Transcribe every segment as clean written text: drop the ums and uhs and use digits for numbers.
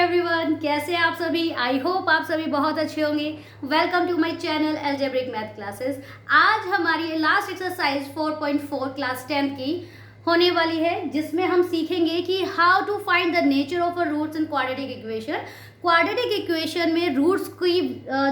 Everyone, कैसे आप सभी। आई होप आप सभी बहुत अच्छे होंगे। Welcome to my channel algebraic math classes. आज हमारी लास्ट एक्सरसाइज 4.4 क्लास 10 की होने वाली है, जिसमें हम सीखेंगे कि how to find the nature of a roots in quadratic equation. Quadratic equation में रूट्स की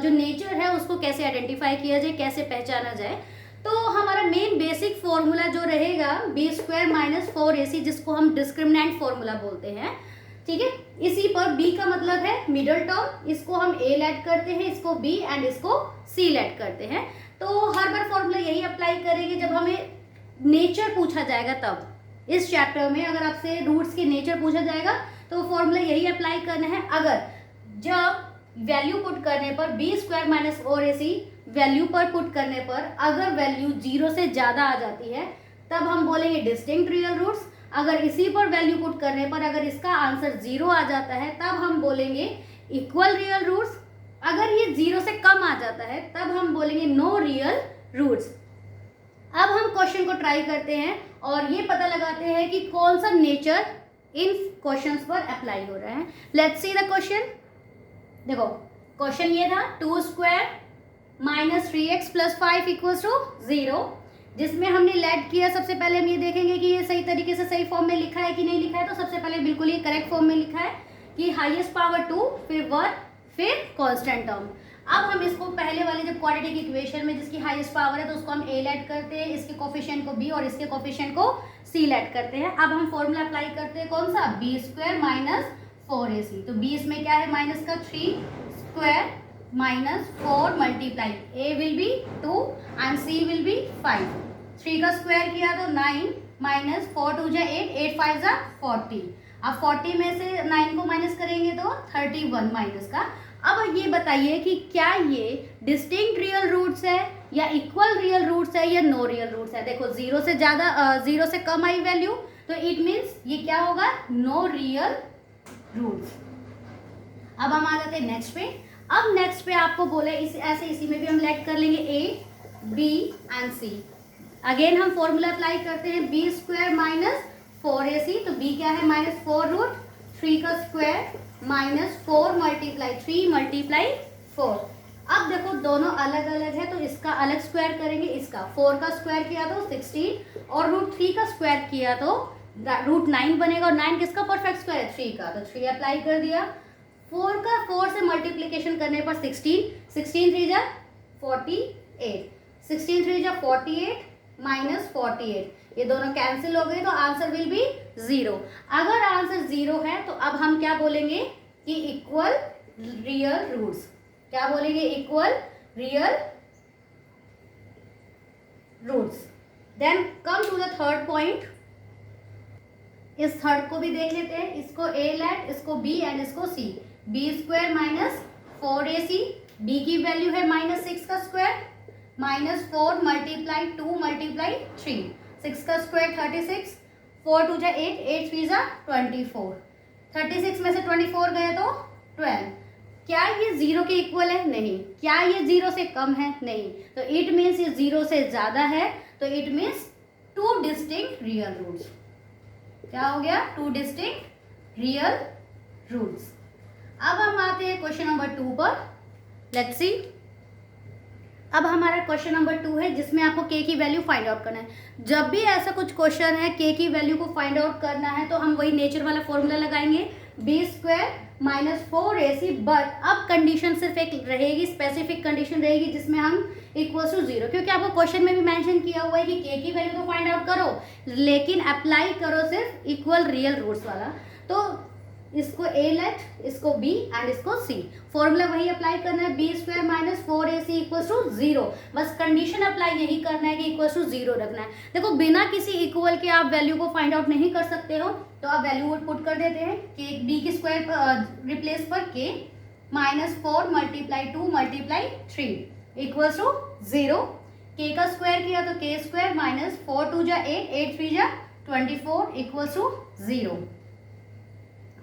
जो नेचर है उसको कैसे आइडेंटिफाई किया जाए, कैसे पहचाना जाए। तो हमारा मेन बेसिक फॉर्मूला जो रहेगा b² - 4ac, जिसको हम डिस्क्रिमिनेंट फॉर्मूला बोलते हैं। ठीक है, इसी पर b का मतलब है मिडल टर्म, इसको हम a लेट करते हैं, इसको b एंड इसको c लेट करते हैं। तो हर बार फॉर्मूला यही अप्लाई करेंगे जब हमें नेचर पूछा जाएगा। तब इस चैप्टर में अगर आपसे रूट्स के नेचर पूछा जाएगा तो फॉर्मूला यही अप्लाई करना है। अगर जब वैल्यू पुट करने पर b² - 4ac वैल्यू पर पुट करने पर अगर वैल्यू 0 से ज्यादा आ जाती है तब हम बोलेंगे डिस्टिंक्ट रियल रूट्स। अगर इसी पर वैल्यू पुट करने पर अगर इसका आंसर 0 आ जाता है तब हम बोलेंगे इक्वल रियल रूट्स। अगर ये 0 से कम आ जाता है तब हम बोलेंगे नो रियल रूट्स। अब हम क्वेश्चन को ट्राई करते हैं और ये पता लगाते हैं कि कौन सा नेचर इन क्वेश्चंस पर अप्लाई हो रहा है। Let's see the question. देखो क्वेश्चन ये था 2² - 3x + 5 = 0, जिसमें हमने लेट किया। सबसे पहले हम ये देखेंगे कि ये सही तरीके से सही फॉर्म में लिखा है कि नहीं लिखा है। तो सबसे पहले बिल्कुल ही करेक्ट फॉर्म में लिखा है कि हाईएस्ट पावर 2, फिर 1, फिर कांस्टेंट टर्म। अब हम इसको पहले वाले जब क्वाड्रेटिक इक्वेशन में जिसकी हाईएस्ट पावर है तो उसको हम a लेट करते हैं, इसके कोफिशिएंट को b और इसके कोफिशिएंट को c लेट करते हैं। अब हम फॉर्मूला अप्लाई करते हैं, कौन सा, b² - 4ac। तो b इसमें क्या है, माइनस का 3² - 4 multiply a will be 2 and c will be 5। 3 का स्क्वायर किया तो 9 - 4 2 जा 8, 8 5 जा 40। अब 40 में से 9 को माइनस करेंगे तो 31 माइनस का। अब ये बताइए कि क्या ये डिस्टिंक्ट रियल रूट्स है या इक्वल रियल रूट्स है या नो रियल रूट्स है। देखो 0 से ज्यादा 0 से कम आई वैल्यू तो इट मीन्स ये क्या होगा, नो रियल रूट्स। अब हम आ जाते हैं नेक्स्ट पे। अब नेक्स्ट पे आपको बोले इसी में भी हम लेट कर लेंगे a, b and c। Again हम फॉर्मूला अप्लाई करते हैं b² - 4ac। तो b क्या है, -4 √3 का स्क्वायर -4 मल्टीप्लाई 3 मल्टीप्लाई 4। अब देखो दोनों अलग अलग है तो इसका अलग स्क्वायर करेंगे। इसका 4 का स्क्वायर किया तो 16 और √3 का स्क्वायर किया तो √9 बनेगा। और 9 किसका परफेक्ट स्क्वायर है, 3 का, तो 3 अप्लाई कर दिया। 4 से मल्टीप्लिकेशन करने पर 16 3 जा 48, 16 3 जा 48 -48, ये दोनों कैंसिल हो गए तो आंसर विल बी 0। अगर आंसर 0 है तो अब हम क्या बोलेंगे कि इक्वल रियल रूट्स। क्या बोलेंगे, equal real roots. Then come to the third point. इस थर्ड को भी देख लेते हैं, इसको a लेट, इसको b एंड इसको c। b² - 4ac, b की वैल्यू है -6 का स्क्वायर -4 मल्टीप्लाई 2 मल्टीप्लाई 3, 6 का स्क्वायर 36, 4 2 जा 8, 8 3 जा 24, 36 में से 24 गए तो 12। क्या ये 0 के इक्वल है, नहीं। क्या ये 0 से कम है, नहीं। तो इट मीन्स ये 0 से ज्यादा है, तो it means 2 distinct real roots. क्या हो गया, 2 डिस्टिंक्ट रियल रूट्स। अब हम आते हैं क्वेश्चन नंबर 2 पर। Let's see. अब हमारा क्वेश्चन नंबर 2 है जिसमें आपको k की वैल्यू फाइंड आउट करना है। जब भी ऐसा कुछ क्वेश्चन है k की वैल्यू को फाइंड आउट करना है तो हम वही नेचर वाला फॉर्मूला लगाएंगे b² - 4ac। बट अब कंडीशन सिर्फ एक रहेगी, स्पेसिफिक कंडीशन रहेगी जिसमें हम = 0, क्योंकि आपको क्वेश्चन में भी मेंशन किया हुआ है कि k की वैल्यू तो फाइंड आउट करो लेकिन अप्लाई करो सिर्फ इक्वल रियल रूट्स वाला। तो इसको a लेट, इसको b एंड इसको c। फॉर्मूला वही अप्लाई करना है, b² - 4ac = 0। बस कंडीशन अप्लाई यही करना है कि =0 रखना है। देखो बिना किसी इक्वल के आप वैल्यू को फाइंड आउट नहीं कर सकते हो, तो आप वैल्यू पुट कर देते हैं कि b की स्क्वायर रिप्लेस पर k -4 मल्टीप्लाई 2 मल्टीप्लाई 3 = 0। k का स्क्वायर किया तो k² -4 2 जा 8, 8 3 जा 24 = 0।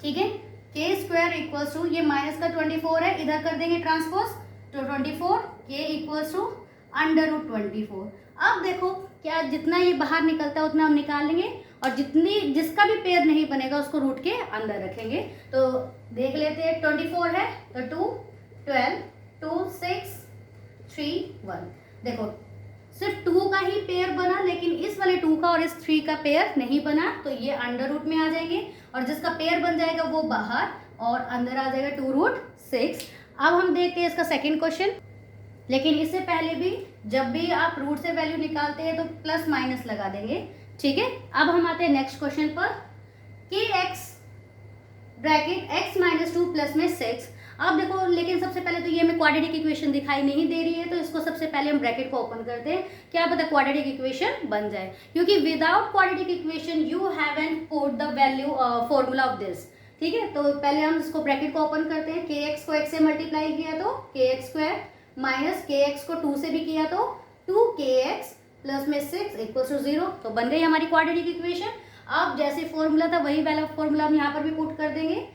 ठीक है, k² ये माइनस का 24 है, इधर कर देंगे ट्रांसपोज तो 24, k = √24। अब देखो क्या जितना ये बाहर निकलता है उतना हम निकाल लेंगे और जिसका भी पेयर नहीं बनेगा उसको रूट के अंदर रखेंगे। तो देख लेते हैं, 24 है तो 2, 12, 2, 6, 3, 1। देखो सिर्फ 2 का ही पेयर बना, लेकिन इस वाले 2 का और इस 3 का पेयर नहीं बना, तो ये अंडर रूट में आ जाएंगे, और जिसका पेयर बन जाएगा वो बाहर और अंदर आ जाएगा 2√6। अब हम देखते हैं इसका सेकंड क्वेश्चन, लेकिन इससे पहले भी जब भी आप रूट से वैल्यू निकालते हैं तो प्लस माइनस लगा देंगे, ठीक है। अब हम आते हैं नेक्स्ट क्वेश्चन पर, कि x ब्रैकेट x - 2 प्लस में 6। अब देखो, लेकिन सबसे पहले तो ये हमें क्वाड्रेटिक इक्वेशन दिखाई नहीं दे रही है, तो इसको सबसे पहले हम ब्रैकेट को ओपन करते हैं, क्या पता क्वाड्रेटिक इक्वेशन बन जाए, क्योंकि without quadratic equation you haven't put the value formula of this, ठीक है। तो पहले हम इसको ब्रैकेट को ओपन करते हैं, kx को x से मल्टीप्लाई किया तो kx² माइनस kx को 2 से भी किया तो 2kx प्लस में 6 = 0। तो बन गई हमारी क्वाड्रेटिक इक्वेशन। अब जैसे फॉर्मूला था वही वाला फॉर्मूला हम यहाँ पर भी पुट कर देंगे।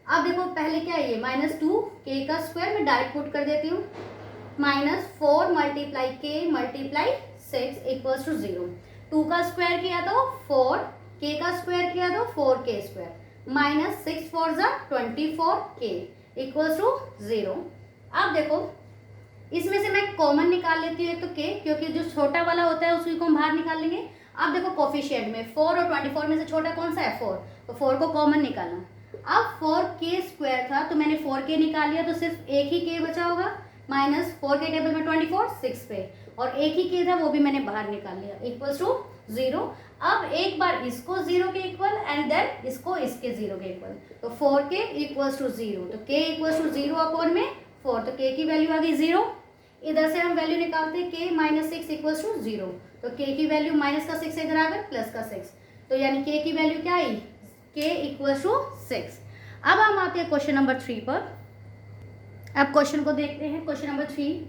अब देखो पहले क्या है, ये -2k² में डायरेक्ट पुट कर देती हूँ, -4 × k × 6 = 0। 2 का स्क्वायर किया तो 4, k का स्क्वायर किया तो 4k², -6 4 = 24k = 0। अब देखो इसमें से मैं कॉमन निकाल लेती हूँ एक तो k, क्योंकि जो छोटा वाला होता है उसको हम बाहर निकाल लेंगे। अब देखो कोफिशिएंट में 4 और 24 में से छोटा कौन सा है, 4, तो 4 को कॉमन निकालना। अब 4k² था तो मैंने 4k निकाल लिया, तो सिर्फ एक ही k बचा होगा, -4 के टेबल में 24 6 पे, और एक ही k था वो भी मैंने बाहर निकाल लिया, = 0। अब एक बार इसको 0 के इक्वल एंड देन इसको इसके 0 के इक्वल, तो 4k = 0, तो k = 0 अपॉन में 4, तो k की वैल्यू आ गई 0। इधर से हम वैल्यू निकालते हैं k - 6 = 0, तो k की वैल्यू माइनस का 6 इधर आ गया प्लस का 6, तो यानी k की वैल्यू क्या आई, k = 6। अब हम आते हैं क्वेश्चन नंबर 3 पर। अब क्वेश्चन को देखते हैं, question number 3,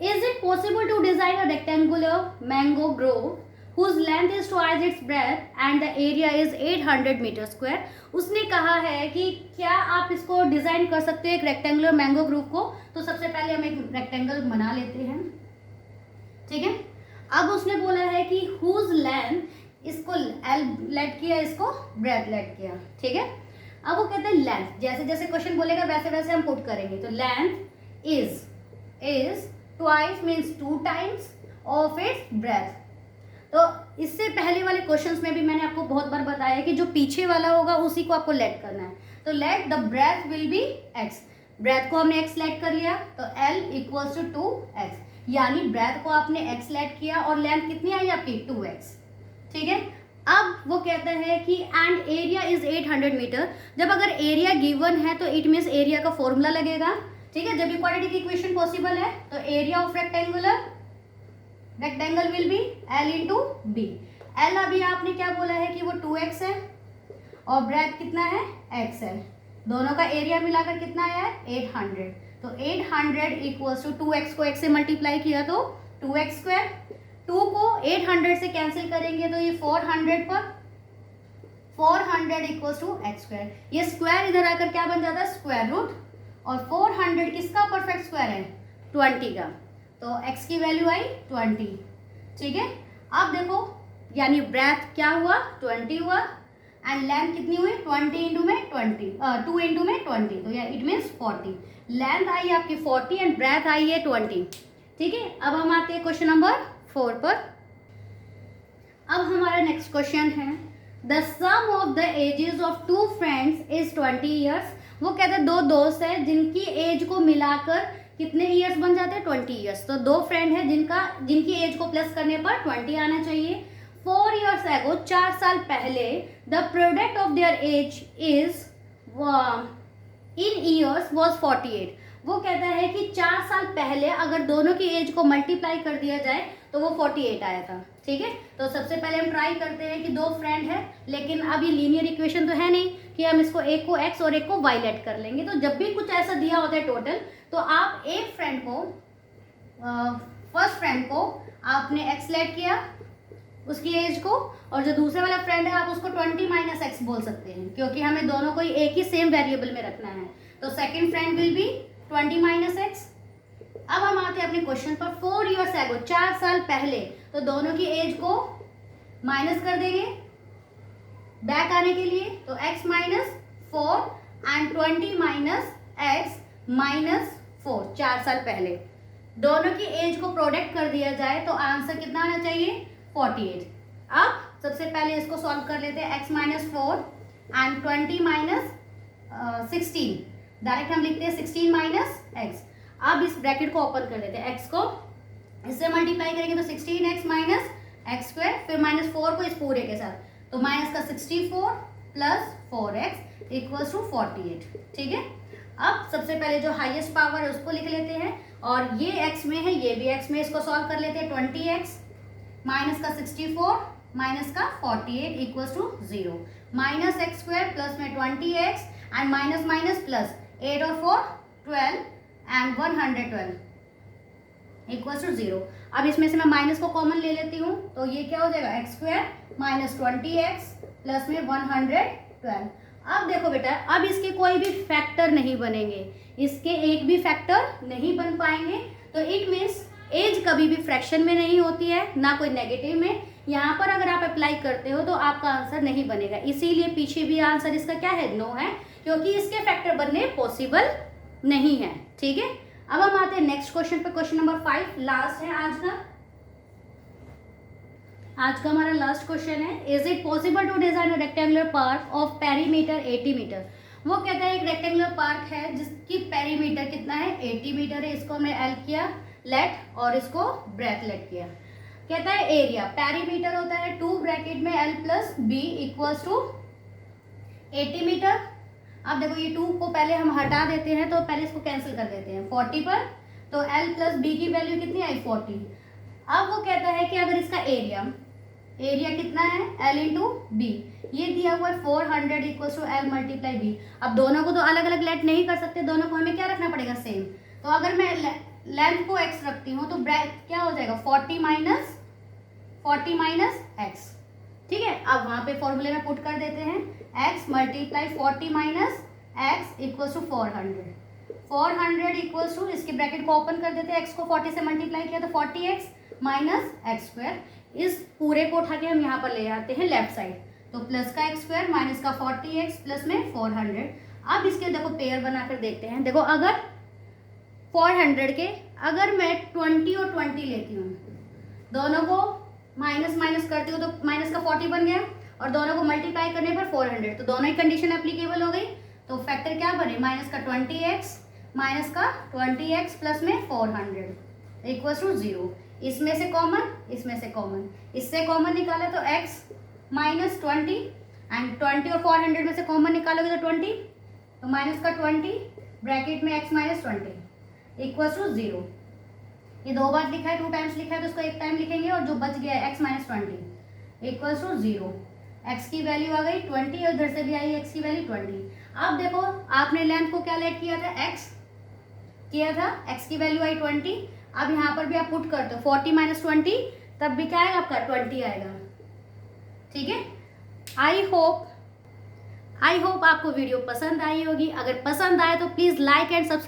is it possible to design a rectangular mango grove whose length is twice its breadth and the area is 800 metre square. उसने कहा है कि क्या आप इसको डिजाइन कर सकते हैं एक रेक्टेंगुलर मैंगो ग्रुप को। तो सबसे पहले हम एक रेक्टेंगल बना लेते हैं, ठीक है। अब उसने बोला है कि whose length, इसको L लेट किया, इसको ब्रेथ लेट किया, ठीक है। अब वो कहते हैं लेंथ, जैसे जैसे क्वेश्चन बोलेगा वैसे वैसे हम पुट करेंगे। तो length is twice means 2 times of its breath. तो इससे पहले वाले क्वेश्चंस में भी मैंने आपको बहुत बार बताया कि जो पीछे वाला होगा उसी को आपको लेट करना है। तो let the breadth will be x, breadth को हमने x लेट कर लिया, तो L = 2x, यानी ब्रेथ को आपने x लेट किया और लेंथ कितनी आई आपकी 2x, ठीक है। अब वो कहता है कि एंड एरिया इज 800 मीटर। जब अगर एरिया गिवन है तो इट मीन्स एरिया का फॉर्मूला लगेगा, ठीक है। जब ये क्वाड्रेटिक इक्वेशन पॉसिबल है तो area of rectangle will be L × B। L अभी आपने क्या बोला है कि वो 2x है और ब्रेथ कितना है x है, दोनों का एरिया मिलाकर कितना आया है 800। तो 800 = 2x को x से मल्टीप्लाई किया तो 2x², 2 को 800 से कैंसिल करेंगे तो ये 400 पर 400 = x²। ये स्क्वायर इधर आकर क्या बन जाता है स्क्वायर रूट, और 400 किसका परफेक्ट स्क्वायर है 20 का, तो x की वैल्यू आई 20, ठीक है। अब देखो यानी ब्रेथ क्या हुआ 20 हुआ एंड लेंथ कितनी हुई 20 × में 20 2 × में 20, तो या इट मीन्स 40। लेंथ आई आपकी 40 एंड ब्रेथ आई है 20, ठीक है। अब हम आते हैं क्वेश्चन नंबर 4 पर। अब हमारा नेक्स्ट क्वेश्चन है, the sum of the ages of 2 friends is 20 years. वो कहते हैं 2 दोस्त हैं जिनकी एज को मिलाकर कितने ईयर्स बन जाते हैं 20 ईयर्स। तो 2 फ्रेंड है जिनकी एज को प्लस करने पर 20 आना चाहिए। 4 years ago, 4 साल पहले, the product of their age is in years was 48। वो कहता है कि 4 साल पहले अगर दोनों की एज को मल्टीप्लाई कर दिया जाए तो वो 48 आया था, ठीक है। तो सबसे पहले हम ट्राई करते हैं कि 2 फ्रेंड है, लेकिन अब ये लीनियर इक्वेशन तो है नहीं कि हम इसको एक को x और एक को y लेट कर लेंगे। तो जब भी कुछ ऐसा दिया होता है टोटल, तो आप एक फ्रेंड को फर्स्ट फ्रेंड को आपने x लेट किया उसकी एज को, और जो दूसरे वाला फ्रेंड है आप उसको 20 - x बोल सकते हैं, क्योंकि हमें दोनों को एक ही सेम वेरिएबल में रखना है। तो second friend will be 20 - x। अब हम आते हैं अपने क्वेश्चन पर। 4 years ago, 4 साल पहले, तो दोनों की एज को माइनस कर देंगे बैक आने के लिए तो x minus 4 and 20 minus x minus 4, 4 साल पहले। दोनों की एज को प्रोडक्ट कर दिया जाए तो आंसर कितना आना चाहिए 48। अब सबसे पहले इसको सॉल्व कर लेते हैं, x minus 4 and 20 minus 16, direct हम लिखते हैं 16 माइनस x। अब इस ब्रैकेट को ओपन कर लेते हैं, x को इससे मल्टीप्लाई करेंगे तो 16x माइनस एक्स स्क्वायर, फिर माइनस 4 को इस पूरे के साथ, तो माइनस का 64 प्लस 4x इक्वल्स टू 48। ठीक है, अब सबसे पहले जो हाईएस्ट पावर है उसको लिख लेते हैं, और ये x में है, ये भी x में, इसको सॉल्व कर लेते हैं। 20x माइनस का 64 माइनस का 48 equals to 0, minus x square plus में 20x and minus minus plus 8 और 4 12 एंड 112 इक्वल्स टू 0। अब इसमें से मैं माइनस को कॉमन ले लेती हूँ, तो ये क्या हो जाएगा x square minus 20x plus में 112। अब देखो बेटा, अब इसके कोई भी फैक्टर नहीं बनेंगे, इसके एक भी फैक्टर नहीं बन पाएंगे, तो इट मीन्स एज कभी भी फ्रैक्शन में नहीं होती है, ना कोई नेगेटिव में। यहाँ पर अगर आप अप्लाई करते हो तो आपका आंसर नहीं बनेगा, इसीलिए पीछे भी आंसर इसका क्या है, नो है, क्योंकि इसके फैक्टर बनने पॉसिबल नहीं है। ठीक है, अब हम आते हैं नेक्स्ट क्वेश्चन पे, क्वेश्चन नंबर 5, लास्ट है आज का हमारा लास्ट क्वेश्चन है। Is it possible to design a rectangular park of perimeter 80 metre. वो कहता है एक रेक्टेंगुलर पार्क है जिसकी पेरीमीटर कितना है 80 मीटर है, इसको हमने एल किया लेट और इसको ब्रेथ लेट किया। कहता है एरिया, पेरीमीटर होता है 2 ब्रैकेट में L plus B equals to 80 metre. अब देखो ये 2 को पहले हम हटा देते हैं, तो पहले इसको कैंसिल कर देते हैं 40 पर, तो एल प्लस बी की वैल्यू कितनी आई 40। अब वो कहता है कि अगर इसका एरिया कितना है L इंटू बी, ये दिया हुआ है 400 equals to L multiply B. अब दोनों को तो अलग अलग लेट नहीं कर सकते, दोनों को हमें क्या रखना पड़ेगा सेम। तो अगर मैं लेंथ को x रखती हूँ तो क्या हो जाएगा 40 माइनस x। ठीक है, अब वहाँ पे फॉर्मूले में पुट कर देते हैं, x multiply 40 minus x equals to 400 equals to, इसके ब्रैकेट को ओपन कर देते हैं, x को 40 से मल्टीप्लाई किया तो 40x माइनस एक्स स्क्वायर। इस पूरे को उठा के हम यहाँ पर ले आते हैं लेफ्ट साइड, तो प्लस का एक्स स्क्वायर माइनस का 40x प्लस में 400। अब इसके देखो पेयर बनाकर देखते हैं। देखो अगर 400 के अगर मैं 20 और 20 लेती हूँ, दोनों को माइनस माइनस करती हूँ तो माइनस का 40 बन गया, और दोनों को मल्टीप्लाई करने पर 400, तो दोनों ही कंडीशन एप्लीकेबल हो गई। तो फैक्टर क्या बने, माइनस का 20x माइनस का 20x प्लस में 400 इक्वल्स टू 0। इसमें से कॉमन, इसमें से कॉमन, इससे कॉमन निकाला तो x माइनस 20 एंड 20 और 400 में से कॉमन निकालोगे तो 20, तो माइनस का 20 ब्रैकेट में x माइनस 20 इक्वल्स टू 0। ये 2 बार लिखा है, 2 टाइम्स लिखा है, तो उसको 1 टाइम लिखेंगे, और जो बच गया है x minus 20 equals to 0। x की वैल्यू आ गई 20 और इधर से भी आई x की वैल्यू 20। अब देखो आपने लेंथ को क्या लेट किया था, x किया था, x की वैल्यू आई 20। अब यहाँ पर भी आप पुट करते हो 40 माइनस 20, तब भी क्या आएगा आपका 20 आएगा। ठीक है, आई होप आपको वीडियो पसंद आई होगी। अगर पसंद आए तो प्लीज़ लाइक एंड सब्सक्राइब